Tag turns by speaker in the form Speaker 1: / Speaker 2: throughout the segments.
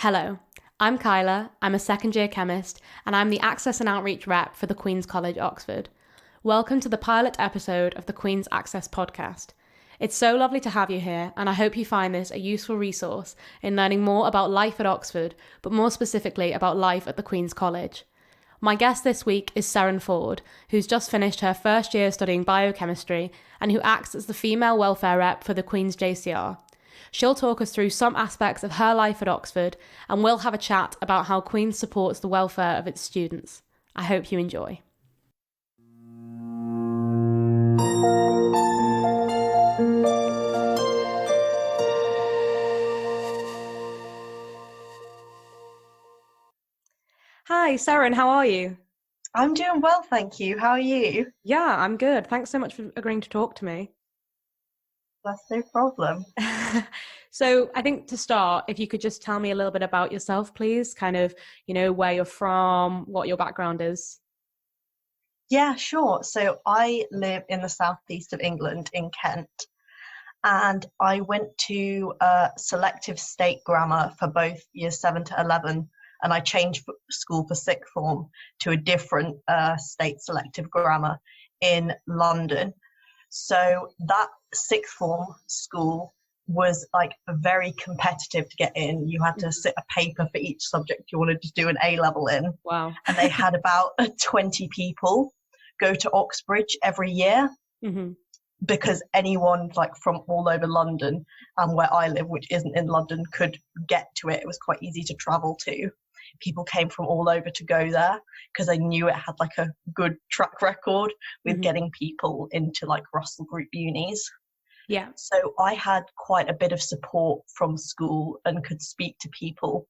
Speaker 1: Hello, I'm Kyla, I'm a second year chemist, and I'm the Access and Outreach Rep for the Queen's College, Oxford. Welcome to the pilot episode of the Queen's Access podcast. It's so lovely to have you here, and I hope you find this a useful resource in learning more about life at Oxford, but more specifically about life at the Queen's College. My guest this week is Seren Ford, who's just finished her first year studying biochemistry and who acts as the female welfare rep for the Queen's JCR. She'll talk us through some aspects of her life at Oxford, and we'll have a chat about how Queen's supports the welfare of its students. I hope you enjoy. Hi, Seren, how are you?
Speaker 2: I'm doing well, thank you. How are you?
Speaker 1: Yeah, I'm good. Thanks so much for agreeing to talk to me.
Speaker 2: That's no problem.
Speaker 1: So I think to start, if you could just tell me a little bit about yourself, please, kind of, where you're from, what your background is.
Speaker 2: Yeah, sure. So I live in the southeast of England in Kent, and I went to selective state grammar for both years 7 to 11, and I changed school for sixth form to a different state selective grammar in London. So that sixth form school was like very competitive to get in. You had to sit a paper for each subject you wanted to do an A-level in.
Speaker 1: Wow.
Speaker 2: And they had about 20 people go to Oxbridge every year because anyone like from all over London and where I live, which isn't in London, could get to it. It was quite easy to travel to. People came from all over to go there because they knew it had like a good track record with getting people into like Russell Group unis.
Speaker 1: Yeah.
Speaker 2: So I had quite a bit of support from school and could speak to people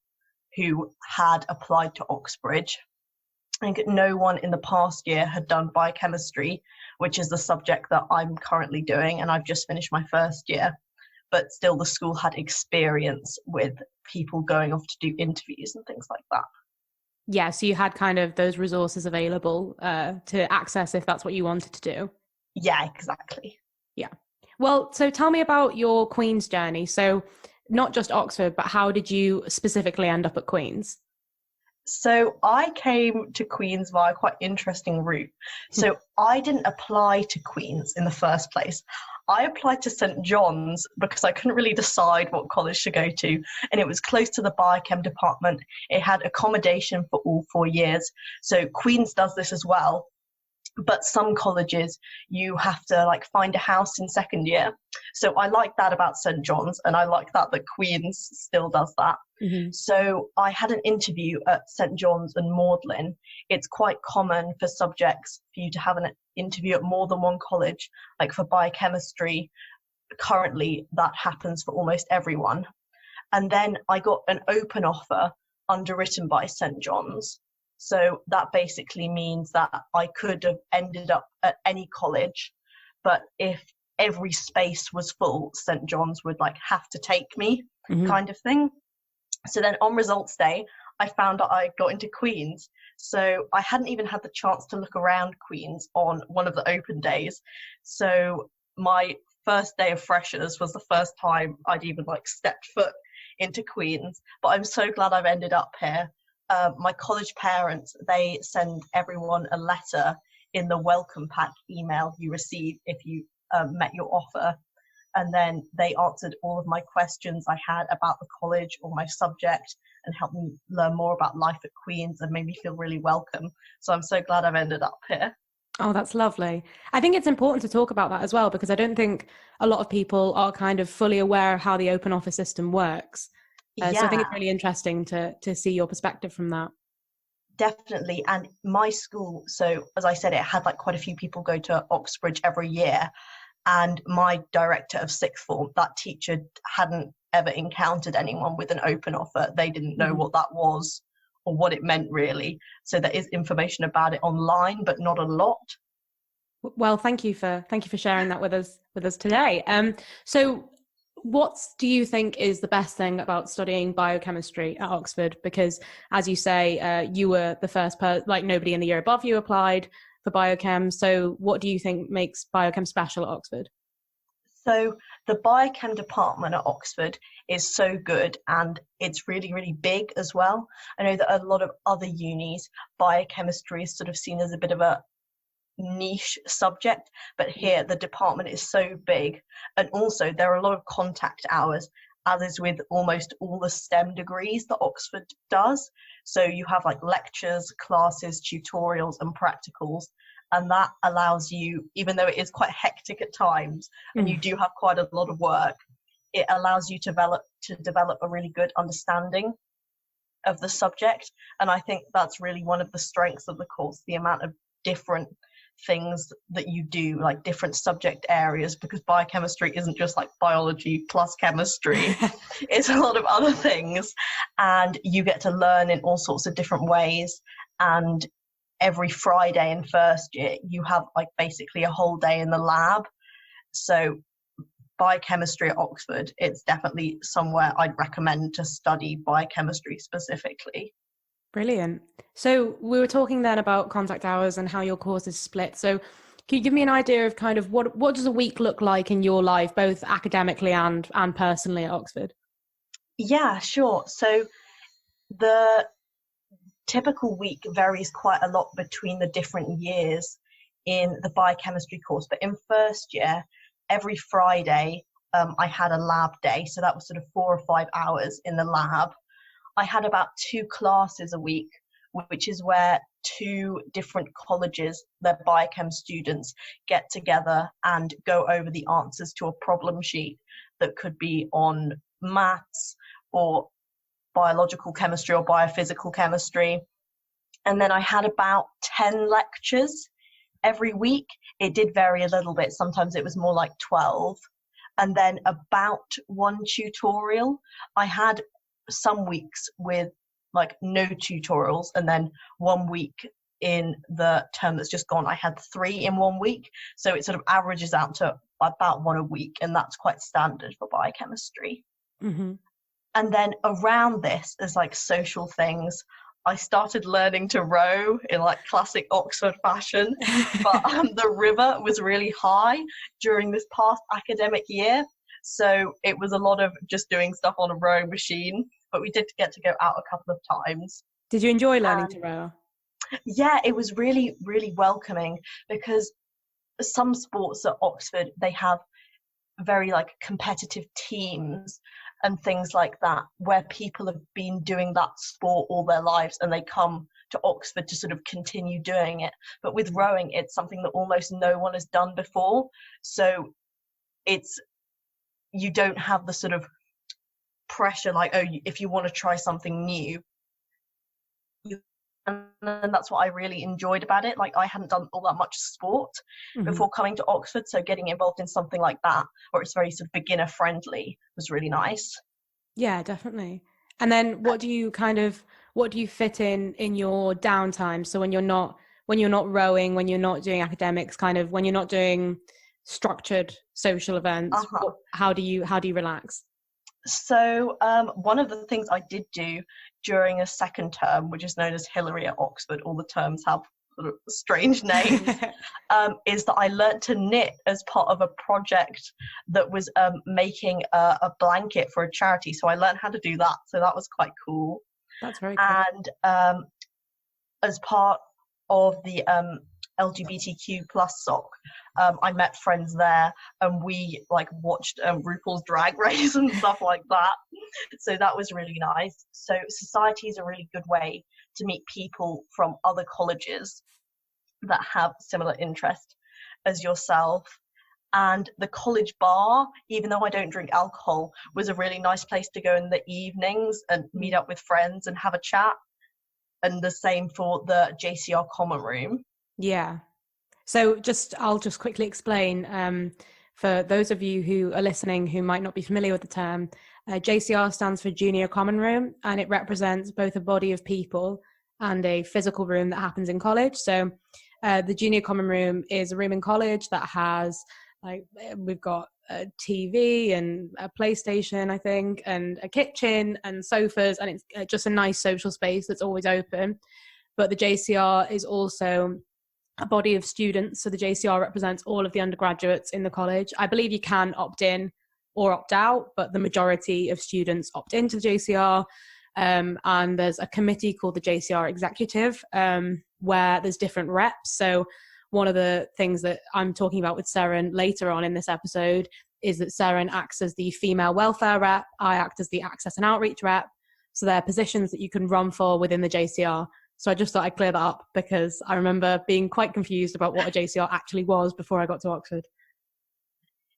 Speaker 2: who had applied to Oxbridge. I think no one in the past year had done biochemistry, which is the subject that I'm currently doing, and I've just finished my first year. But still the school had experience with people going off to do interviews and things like that.
Speaker 1: Yeah, so you had kind of those resources available to access if that's what you wanted to do.
Speaker 2: Yeah, exactly.
Speaker 1: Yeah. Well, so tell me about your Queen's journey. So not just Oxford, but how did you specifically end up at Queen's?
Speaker 2: So I came to Queen's via quite interesting route. So I didn't apply to Queen's in the first place. I applied to St John's because I couldn't really decide what college to go to, and it was close to the biochem department. It had accommodation for all 4 years. So Queen's does this as well. But some colleges, you have to like find a house in second year. So I like that about St John's, and I like that Queen's still does that. So I had an interview at St John's and Magdalen. It's quite common for subjects for you to have an interview at more than one college. Like for biochemistry, currently that happens for almost everyone. And then I got an open offer underwritten by St John's. So that basically means that I could have ended up at any college, but if every space was full, St John's would like have to take me, kind of thing. So then on results day, I found out I got into Queen's. So I hadn't even had the chance to look around Queen's on one of the open days. So my first day of freshers was the first time I'd even like stepped foot into Queen's, but I'm so glad I've ended up here. My college parents, they send everyone a letter in the welcome pack email you receive if you met your offer. And then they answered all of my questions I had about the college or my subject and helped me learn more about life at Queen's and made me feel really welcome. So I'm so glad I've ended up here.
Speaker 1: Oh, that's lovely. I think it's important to talk about that as well, because I don't think a lot of people are kind of fully aware of how the open offer system works. So I think it's really interesting to see your perspective from that.
Speaker 2: Definitely. And my school, so as I said, it had like quite a few people go to Oxbridge every year. And my director of sixth form, that teacher hadn't ever encountered anyone with an open offer. They didn't know what that was or what it meant really. So there is information about it online, but not a lot.
Speaker 1: Well, thank you for sharing that with us today. So what do you think is the best thing about studying biochemistry at Oxford? Because as you say, you were the first person, like nobody in the year above you applied for biochem. So what do you think makes biochem special at Oxford?
Speaker 2: So the biochem department at Oxford is so good, and it's really, really big as well. I know that a lot of other unis, biochemistry is sort of seen as a bit of a niche subject, but here the department is so big, and also there are a lot of contact hours, as is with almost all the STEM degrees that Oxford does. So you have like lectures, classes, tutorials and practicals, and that allows you, even though it is quite hectic at times and you do have quite a lot of work, it allows you to develop a really good understanding of the subject. And I think that's really one of the strengths of the course, the amount of different things that you do, like different subject areas, because biochemistry isn't just like biology plus chemistry. It's a lot of other things, and you get to learn in all sorts of different ways. And every Friday in first year you have like basically a whole day in the lab. So biochemistry at Oxford, it's definitely somewhere I'd recommend to study biochemistry specifically.
Speaker 1: Brilliant. So we were talking then about contact hours and how your course is split. So can you give me an idea of kind of what does a week look like in your life, both academically and personally at Oxford?
Speaker 2: Yeah, sure. So the typical week varies quite a lot between the different years in the biochemistry course. But in first year, every Friday, I had a lab day. So that was sort of 4 or 5 hours in the lab. I had about 2 classes a week, which is where 2 different colleges, their biochem students, get together and go over the answers to a problem sheet that could be on maths or biological chemistry or biophysical chemistry. And then I had about 10 lectures every week. It did vary a little bit. Sometimes it was more like 12. And then about 1 tutorial. I had some weeks with like no tutorials, and then 1 week in the term that's just gone I had 3 in 1 week, so it sort of averages out to about 1 a week, and that's quite standard for biochemistry. And then around this, there's like social things. I started learning to row in like classic Oxford fashion, but the river was really high during this past academic year, so it was a lot of just doing stuff on a rowing machine, but we did get to go out a couple of times.
Speaker 1: Did you enjoy learning to row?
Speaker 2: Yeah, it was really, really welcoming, because some sports at Oxford, they have very like competitive teams and things like that, where people have been doing that sport all their lives and they come to Oxford to sort of continue doing it. But with rowing, it's something that almost no one has done before. So you don't have the sort of pressure like, oh, if you want to try something new, and that's what I really enjoyed about it. Like, I hadn't done all that much sport before coming to Oxford, so getting involved in something like that, where it's very sort of beginner friendly, was really nice.
Speaker 1: Yeah, definitely. And then what do you fit in your downtime? So when you're not rowing, when you're not doing academics, kind of when you're not doing structured social events, how do you relax?
Speaker 2: So one of the things I did do during a second term, which is known as Hillary at Oxford, all the terms have sort of strange names, is that I learnt to knit as part of a project that was making a blanket for a charity. So I learned how to do that. So that was quite cool.
Speaker 1: That's very cool.
Speaker 2: And as part of the LGBTQ plus SOC, I met friends there, and we like watched RuPaul's Drag Race and stuff like that. So that was really nice. So society is a really good way to meet people from other colleges that have similar interest as yourself. And the college bar, even though I don't drink alcohol, was a really nice place to go in the evenings and meet up with friends and have a chat. And the same for the JCR common room.
Speaker 1: Yeah. So I'll just quickly explain for those of you who are listening who might not be familiar with the term. JCR stands for Junior Common Room, and it represents both a body of people and a physical room that happens in college. So the Junior Common Room is a room in college that has we've got a TV and a PlayStation, I think, and a kitchen and sofas, and it's just a nice social space that's always open. But the JCR is also a body of students. So the JCR represents all of the undergraduates in the college. I believe you can opt in or opt out, but the majority of students opt into the JCR. And there's a committee called the JCR Executive, where there's different reps. So one of the things that I'm talking about with Seren later on in this episode is that Seren acts as the female welfare rep. I act as the access and outreach rep. So they're positions that you can run for within the JCR. So I just thought I'd clear that up because I remember being quite confused about what a JCR actually was before I got to Oxford.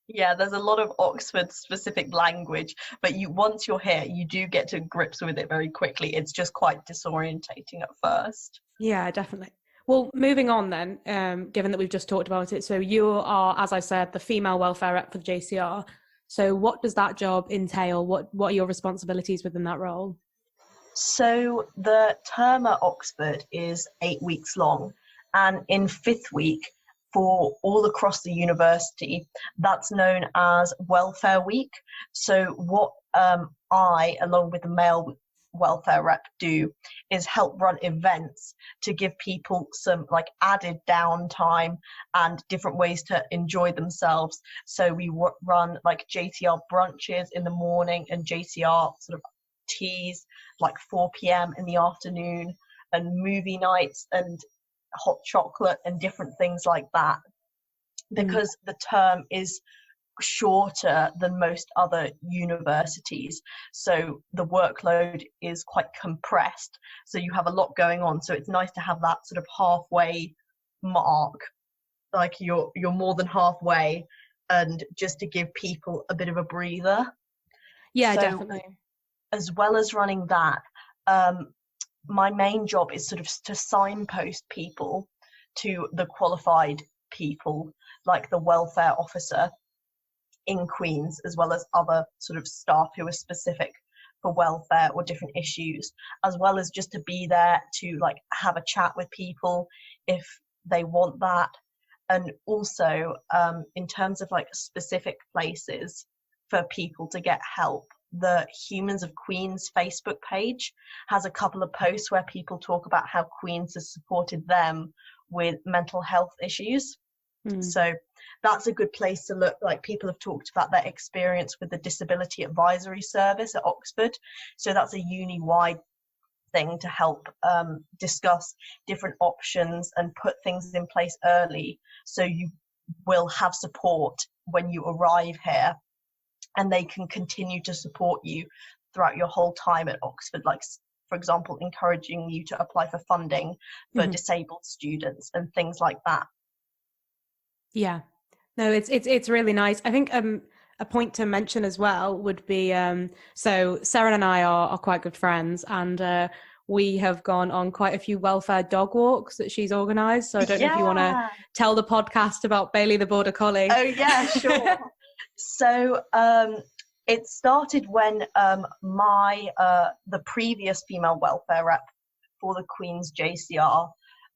Speaker 2: Yeah, there's a lot of Oxford specific language, but once you're here, you do get to grips with it very quickly. It's just quite disorientating at first.
Speaker 1: Yeah, definitely. Well, moving on then, given that we've just talked about it. So you are, as I said, the female welfare rep for the JCR. So what does that job entail? What are your responsibilities within that role?
Speaker 2: So the term at Oxford is 8 weeks long, and in 5th week, for all across the university, that's known as Welfare Week. So what I, along with the male welfare rep, do is help run events to give people some like added downtime and different ways to enjoy themselves. So we run like JCR brunches in the morning and JCR sort of teas like 4 p.m. in the afternoon, and movie nights and hot chocolate and different things like that, because the term is shorter than most other universities, so the workload is quite compressed, so you have a lot going on. So it's nice to have that sort of halfway mark, like you're more than halfway, and just to give people a bit of a breather.
Speaker 1: Yeah, so, definitely.
Speaker 2: As well as running that, my main job is sort of to signpost people to the qualified people, like the welfare officer in Queens, as well as other sort of staff who are specific for welfare or different issues, as well as just to be there to like have a chat with people if they want that. And also in terms of like specific places for people to get help, the Humans of Queens Facebook page has a couple of posts where people talk about how Queens has supported them with mental health issues. So that's a good place to look. Like, people have talked about their experience with the Disability Advisory Service at Oxford. So that's a uni-wide thing to help discuss different options and put things in place early, so you will have support when you arrive here, and they can continue to support you throughout your whole time at Oxford, like, for example, encouraging you to apply for funding for disabled students and things like that.
Speaker 1: Yeah, no, it's really nice. I think a point to mention as well would be, so Seren and I are quite good friends, and we have gone on quite a few welfare dog walks that she's organised. So I don't know if you want to tell the podcast about Bailey the Border Collie.
Speaker 2: Oh yeah, sure. So it started when the previous female welfare rep for the Queen's JCR,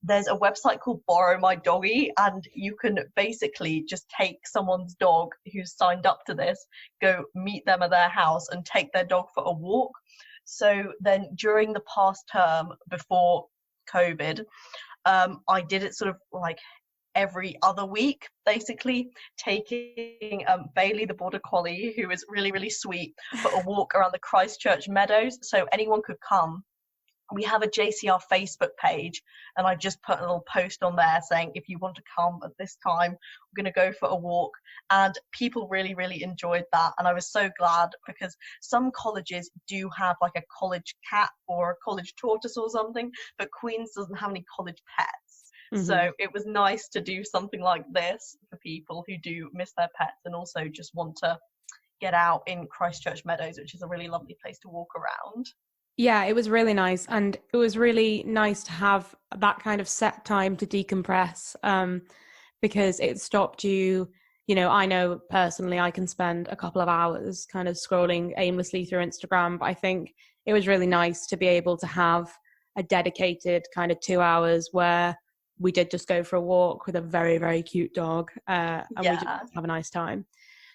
Speaker 2: there's a website called Borrow My Doggy, and you can basically just take someone's dog who's signed up to this, go meet them at their house and take their dog for a walk. So then during the past term before COVID, I did it sort of like every other week, basically taking Bailey the Border Collie, who is really, really sweet, for a walk around the Christchurch meadows. So anyone could come. We have a JCR Facebook page, and I just put a little post on there saying, if you want to come at this time, we're going to go for a walk. And people really, really enjoyed that. And I was so glad, because some colleges do have like a college cat or a college tortoise or something, but Queen's doesn't have any college pets. So it was nice to do something like this for people who do miss their pets and also just want to get out in Christchurch Meadows, which is a really lovely place to walk around.
Speaker 1: Yeah, it was really nice. And it was really nice to have that kind of set time to decompress, because it stopped you, I know personally I can spend a couple of hours kind of scrolling aimlessly through Instagram, but I think it was really nice to be able to have a dedicated kind of 2 hours where we did just go for a walk with a very, very cute dog, and we just have a nice time.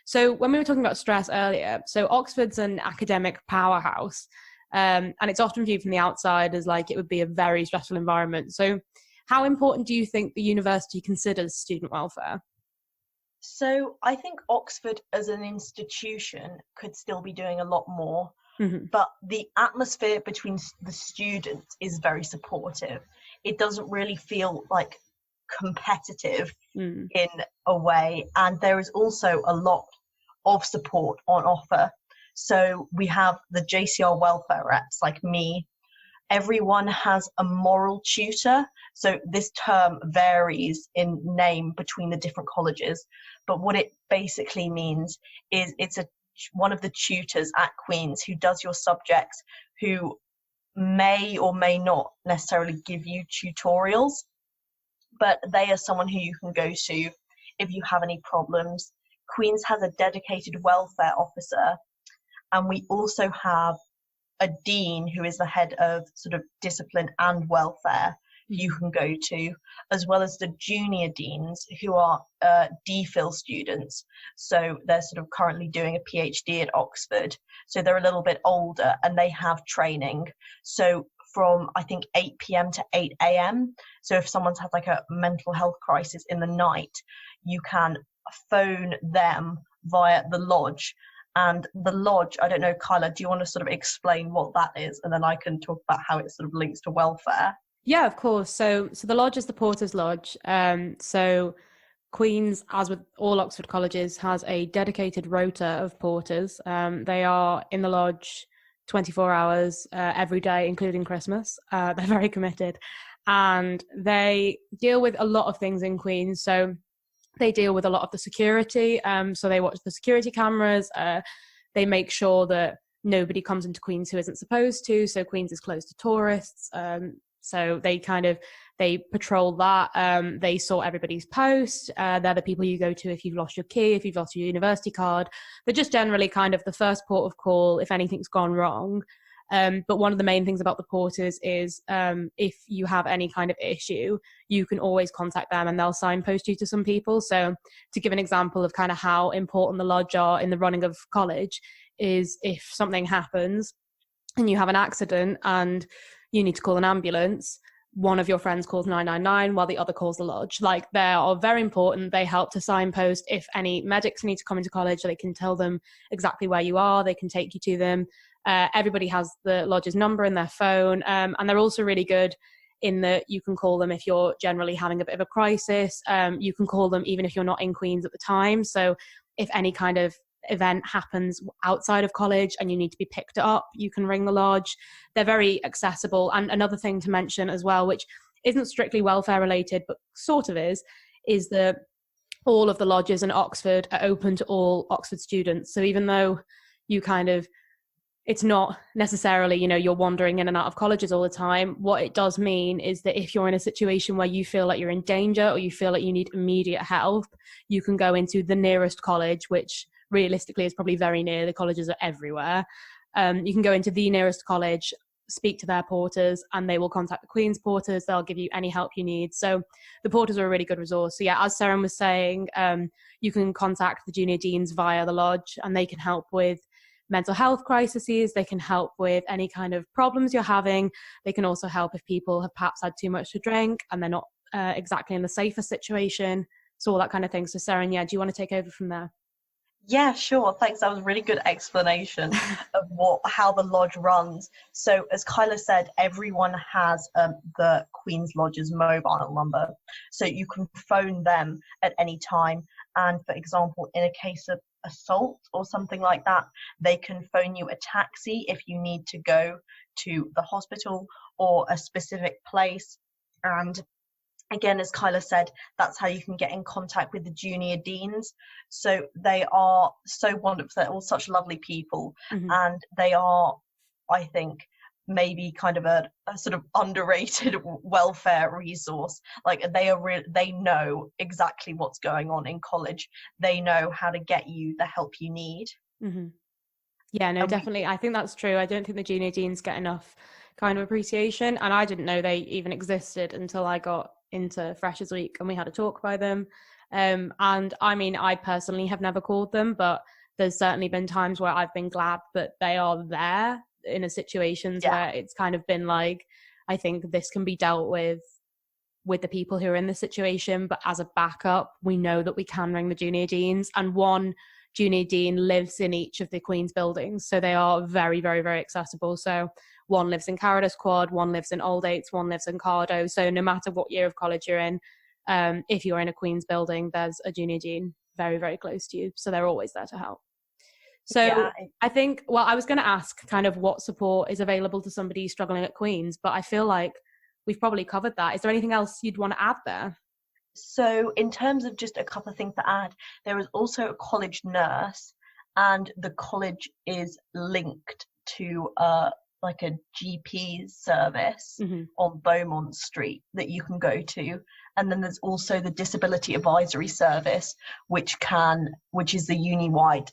Speaker 1: So when we were talking about stress earlier, so Oxford's an academic powerhouse, and it's often viewed from the outside as like it would be a very stressful environment. So how important do you think the university considers student welfare?
Speaker 2: So I think Oxford as an institution could still be doing a lot more, but the atmosphere between the students is very supportive. It doesn't really feel like competitive in a way, and there is also a lot of support on offer. So we have the JCR welfare reps like me. Everyone has a moral tutor. So this term varies in name between the different colleges, but what it basically means is it's one of the tutors at Queen's who does your subjects, who may or may not necessarily give you tutorials, but they are someone who you can go to if you have any problems. Queen's has a dedicated welfare officer, and we also have a dean who is the head of sort of discipline and welfare you can go to, as well as the junior deans who are DPhil students. So they're sort of currently doing a PhD at Oxford. So they're a little bit older and they have training. So from I think 8 p.m. to 8 a.m. So if someone's had like a mental health crisis in the night, you can phone them via the lodge. And the lodge, I don't know, Kyla, do you want to sort of explain what that is? And then I can talk about how it sort of links to welfare.
Speaker 1: Yeah, of course. So the lodge is the Porter's Lodge. So Queen's, as with all Oxford colleges, has a dedicated rota of porters. They are in the lodge 24 hours every day, including Christmas. They're very committed. And they deal with a lot of things in Queen's. So they deal with a lot of the security. So they watch the security cameras. They make sure that nobody comes into Queen's who isn't supposed to. So Queen's is closed to tourists. So they patrol that. They sort everybody's post. They're the people you go to if you've lost your key, if you've lost your university card. They're just generally kind of the first port of call if anything's gone wrong. But one of the main things about the porters is if you have any kind of issue, you can always contact them and they'll signpost you to some people. So to give an example of kind of how important the lodge are in the running of college is if something happens and you have an accident and you need to call an ambulance, one of your friends calls 999 while the other calls the lodge. Like, they are very important. They help to signpost if any medics need to come into college. They can tell them exactly where you are. They can take you to them. Everybody has the lodge's number in their phone. And they're also really good in that you can call them if you're generally having a bit of a crisis. You can call them even if you're not in Queen's at the time. So if any kind of event happens outside of college and you need to be picked up, you can ring the lodge. They're very accessible. And another thing to mention as well, which isn't strictly welfare related but sort of is that all of the lodges in Oxford are open to all Oxford students. So even though you kind of, it's not necessarily, you're wandering in and out of colleges all the time, what it does mean is that if you're in a situation where you feel like you're in danger or you feel like you need immediate help, you can go into the nearest college, which realistically is probably very near. The colleges are everywhere. You can go into the nearest college, speak to their porters, and they will contact the Queen's porters. They'll give you any help you need. So the porters are a really good resource. So yeah, as Seren was saying, you can contact the junior deans via the lodge and they can help with mental health crises. They can help with any kind of problems you're having. They can also help if people have perhaps had too much to drink and they're not exactly in the safest situation. So all that kind of thing. So Seren, yeah, do you want to take over from there?
Speaker 2: Yeah, sure. Thanks. That was a really good explanation of how the lodge runs. So as Kyla said, everyone has the Queen's Lodge's mobile number. So you can phone them at any time. And for example, in a case of assault or something like that, they can phone you a taxi if you need to go to the hospital or a specific place. And again, as Kyla said, that's how you can get in contact with the junior deans. So they are so wonderful. They're all such lovely people. And they are, I think, maybe kind of a sort of underrated welfare resource. Like, they know exactly what's going on in college. They know how to get you the help you need.
Speaker 1: Yeah, no, definitely. I think that's true. I don't think the junior deans get enough kind of appreciation. And I didn't know they even existed until I got into Freshers Week and we had a talk by them. And I mean, I personally have never called them, but there's certainly been times where I've been glad that they are there in a situations where it's kind of been like, I think this can be dealt with with the people who are in this situation, but as a backup, we know that we can ring the junior deans, and one junior dean lives in each of the Queen's buildings. So they are very, very, very accessible. So one lives in Caradus Quad, one lives in Aldates, one lives in Cardo. So no matter what year of college you're in, if you're in a Queen's building, there's a junior dean very, very close to you. So they're always there to help. So yeah. I think, well, I was going to ask kind of what support is available to somebody struggling at Queen's, but I feel like we've probably covered that. Is there anything else you'd want to add there?
Speaker 2: So in terms of just a couple of things to add, there is also a college nurse, and the college is linked to like a GP service on Beaumont Street that you can go to. And then there's also the Disability Advisory Service, which is the uni-wide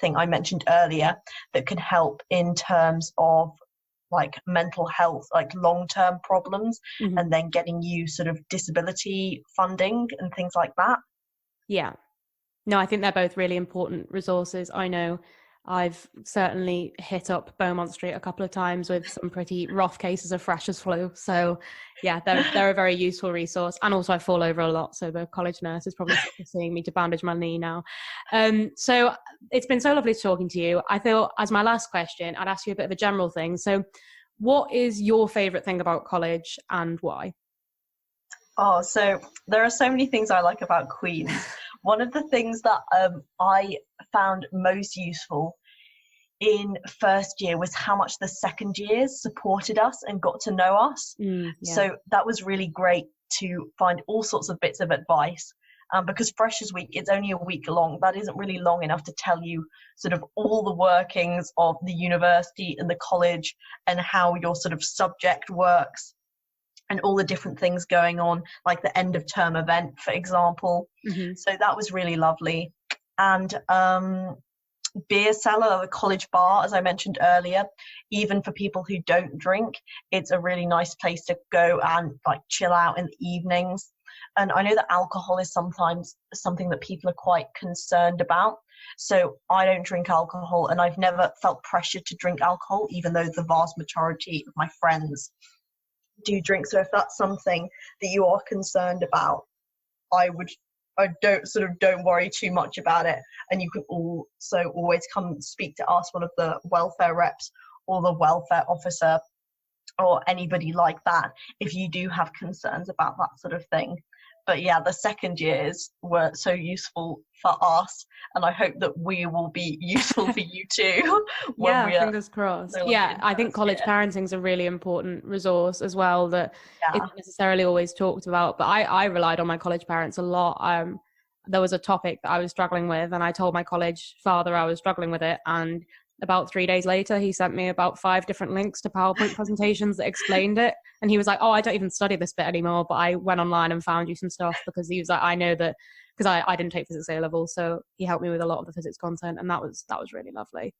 Speaker 2: thing I mentioned earlier, that can help in terms of like mental health, like long-term problems, and then getting you sort of disability funding and things like that.
Speaker 1: Yeah. No, I think they're both really important resources. I know I've certainly hit up Beaumont Street a couple of times with some pretty rough cases of freshers flu. So yeah, they're a very useful resource. And also I fall over a lot. So the college nurse is probably seeing me to bandage my knee now. So it's been so lovely talking to you. I feel as my last question, I'd ask you a bit of a general thing. So what is your favorite thing about college and why?
Speaker 2: Oh, so there are so many things I like about Queen's. One of the things that I found most useful in first year was how much the second years supported us and got to know us. So that was really great to find all sorts of bits of advice. Because Freshers Week is only a week long, that isn't really long enough to tell you sort of all the workings of the university and the college and how your sort of subject works and all the different things going on, like the end of term event, for example. So that was really lovely. And beer cellar, the college bar, as I mentioned earlier, even for people who don't drink, it's a really nice place to go and like chill out in the evenings. And I know that alcohol is sometimes something that people are quite concerned about. So I don't drink alcohol, and I've never felt pressured to drink alcohol, even though the vast majority of my friends do drink. So if that's something that you are concerned about, don't worry too much about it. And you can also always come speak to us, one of the welfare reps or the welfare officer or anybody like that, if you do have concerns about that sort of thing. But yeah, the second years were so useful for us, and I hope that we will be useful for you too.
Speaker 1: Fingers crossed. Yeah, I think college parenting is a really important resource as well that isn't necessarily always talked about. But I relied on my college parents a lot. There was a topic that I was struggling with, and I told my college father I was struggling with it, and about 3 days later, he sent me about 5 different links to PowerPoint presentations that explained it. And he was like, oh, I don't even study this bit anymore, but I went online and found you some stuff, because he was like, I know that, because I didn't take physics A level. So he helped me with a lot of the physics content, and that was really lovely.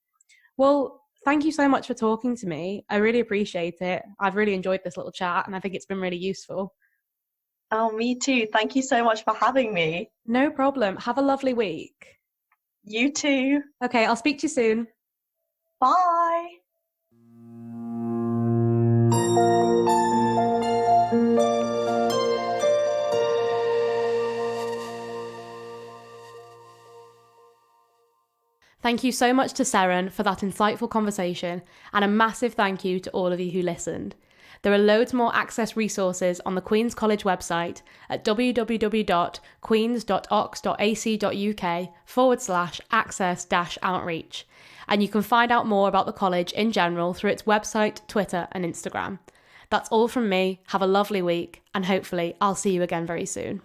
Speaker 1: Well, thank you so much for talking to me. I really appreciate it. I've really enjoyed this little chat, and I think it's been really useful.
Speaker 2: Oh, me too. Thank you so much for having me.
Speaker 1: No problem. Have a lovely week.
Speaker 2: You too.
Speaker 1: Okay, I'll speak to you soon.
Speaker 2: Bye.
Speaker 1: Thank you so much to Seren for that insightful conversation, and a massive thank you to all of you who listened. There are loads more Access resources on the Queen's College website at www.queens.ox.ac.uk/access-outreach. And you can find out more about the college in general through its website, Twitter and Instagram. That's all from me. Have a lovely week, and hopefully I'll see you again very soon.